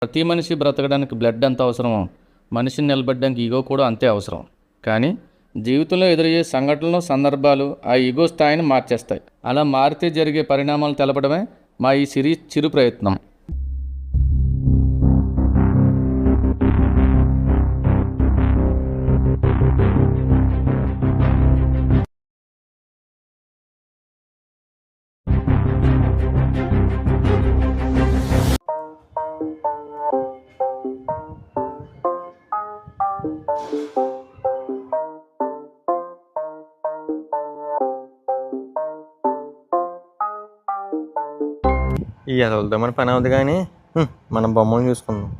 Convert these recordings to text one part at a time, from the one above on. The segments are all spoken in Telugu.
ప్రతి మనిషి బ్రతకడానికి బ్లడ్ ఎంత అవసరమో మనిషిని నిలబడడానికి ఈగో కూడా అంతే అవసరం. కానీ జీవితంలో ఎదురయ్యే సంఘటనలు, సందర్భాలు ఆ ఈగో స్థాయిని మార్చేస్తాయి. అలా మారితే జరిగే పరిణామాలు తెలపడమే మా ఈ సిరీస్ చిరు ప్రయత్నం. ఈ అసలుతో మన పని అవుతుంది కానీ మనం బొమ్మలు చూసుకుందాం.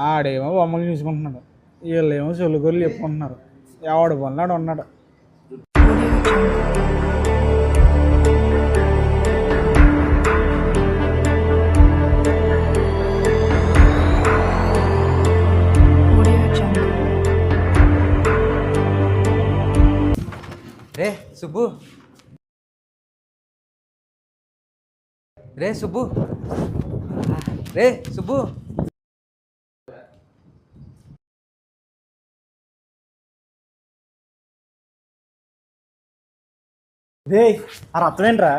ఆడేమో బొమ్మలు చూసుకుంటున్నాడు, వీళ్ళేమో చెల్లుగొర్రెలు చెప్పుకుంటున్నారు. ఎవడు పన్నాడు ఉన్నాడు. రే సుబ్బు, రే సుబ్బు, రే సుబ్బు. రే ఆ రత్నం ఏంట్రా?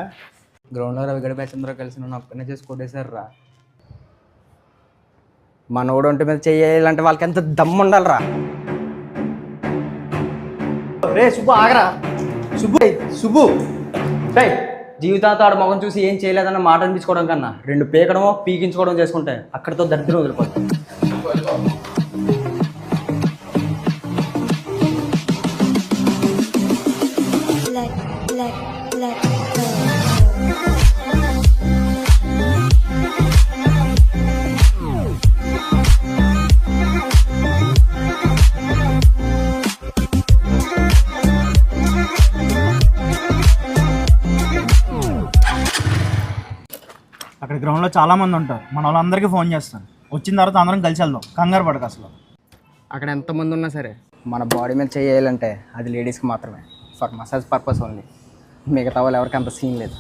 గ్రౌండ్లో రవిగడ బ్యాచ్ అందరూ కలిసి నన్ను ఒక్కనే చేసి కొట్టేశారు రా. మనోడు ఒంటి మీద చెయ్యాలంటే వాళ్ళకి ఎంత దమ్ము ఉండాలిరా. రే సుబ్బు ఆగరా. సుబ్బు జీవితాంతో ఆడ మొగం చూసి ఏం చేయలేదన్న మాట అనిపించుకోవడం కన్నా 2 పీకడమో పీకించుకోవడం చేసుకుంటే అక్కడితో దరిద్రం వదిలిపోతుంది. అక్కడ గ్రౌండ్లో చాలా మంది ఉంటారు. మన వాళ్ళందరికీ ఫోన్ చేస్తాను. వచ్చిన తర్వాత అందరం కలిసి వెళ్దాం. కంగారు పడక. అసలు అక్కడ ఎంతమంది ఉన్నా సరే మన బాడీ మీద చేయాలంటే అది లేడీస్కి మాత్రమే, ఫర్ మసాజ్ పర్పస్ ఓన్లీ. మిగతా వాళ్ళు ఎవరికి అంత సీన్ లేదు.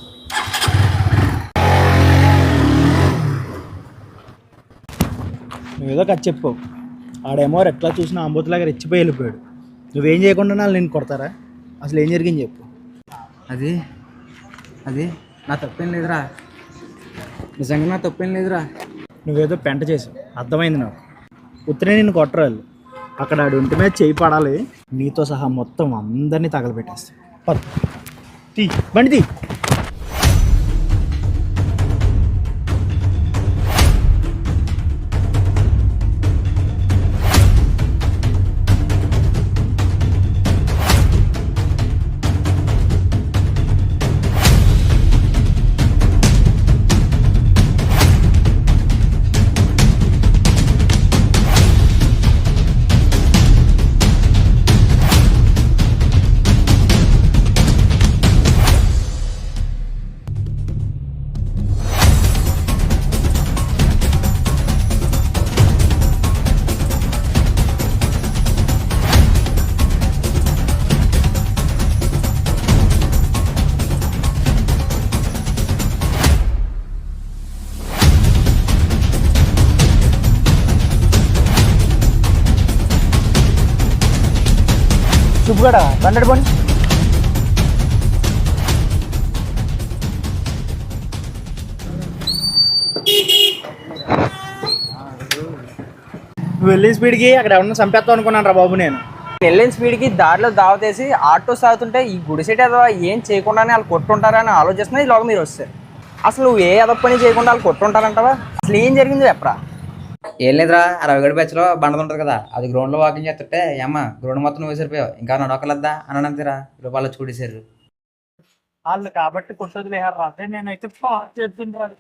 నువ్వేదో కథ చెప్పు. ఆడేమో ఎట్లా చూసినా అంబోతులాగా రెచ్చిపోయి వెళ్ళిపోయాడు. నువ్వేం చేయకుండా వాళ్ళు నేను కొడతారా? అసలు ఏం జరిగింది చెప్పు. అది అది నా తప్పేం లేదురా, నిజంగా నా తప్పేం లేదురా. నువ్వేదో పెంట చేసావు, అర్థమైంది నాకు. ఉత్తరే నిన్ను కొట్టరాళ్ళు. అక్కడ ఆడి ఒంటి మీద చేయి పడాలి, నీతో సహా మొత్తం అందరినీ తగలబెట్టేస్తాయి. పద తీ, బండి తీ. సుబ్బుగడ బండి పోనీ. నువ్వు వెళ్ళే స్పీడ్కి అక్కడ ఎవరన్నా చంపేస్తావు అనుకున్నాను రా బాబు. నేను వెళ్ళిన స్పీడ్కి దారిలో దావతేసి ఆటో సాగుతుంటే ఈ గుడిసెట్ ఏదో ఏం చేయకుండానే వాళ్ళు కొట్టుంటారని ఆలోచిస్తున్నా. ఈలోగా మీరు వస్తారు. అసలు నువ్వు ఏ అదొక పని చేయకుండా వాళ్ళు కొట్టుంటారంటావా? అసలు ఏం జరిగింది చెప్పరా? ఏం లేదురా, రవిగడ బ్యాచ్లో బండది ఉంటుంది కదా, అది గ్రౌండ్లో వాకింగ్ చేస్తుంటే అమ్మ గ్రౌండ్ మొత్తం నువ్వు సరిపోయావు, ఇంకా నడవకలద్దా అని అంతేరా. వాళ్ళు చూడేశారు వాళ్ళు కాబట్టి కొట్టదు లేరు. అదే నేనైతే చేస్తుంటాను.